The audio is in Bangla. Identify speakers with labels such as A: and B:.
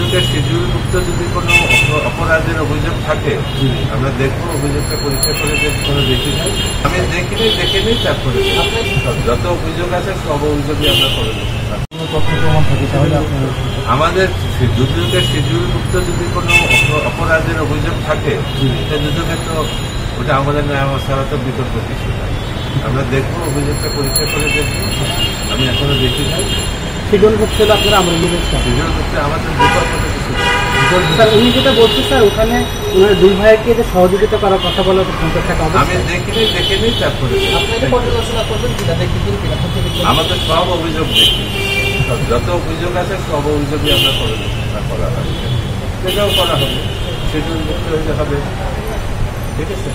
A: দুদকের শিডিউলভুক্ত যদি কোনো অপরাধের অভিযোগ থাকে আমরা দেখবো, অভিযোগটা পরীক্ষা করে দেখি নাই, আমি দেখিনি তারপরে যত অভিযোগ আছে সব অভিযোগই আমরা করে দেবো। আমাদের দুদকের শিডিউলভুক্ত যদি কোনো অপরাধের অভিযোগ থাকে দুদকের তো ওটা আমাদের ন্যায় ছাড়া তো বিতর্ক কিছু নাই, আমরা দেখবো, অভিযোগটা পরীক্ষা করে দেখবো, আমি এখনো দেখি নাই।
B: শিডিউলভুক্ত হলে আপনারা
A: শিডিউলভুক্ত আমাদের বিতর্ক কিছু
B: স্যার উনি যেটা বলছে স্যার ওখানে ওনার দুই ভাইকে যে সহযোগিতা করার কথা বলা
A: আমি দেখিনি তারপরে আমাদের সব অভিযোগ দেখি, যত অভিযোগ আছে সব অভিযোগই আমরা করা হবে, সেটাও করা হবে, শিডিউলভুক্ত হতে হবে। ঠিক আছে।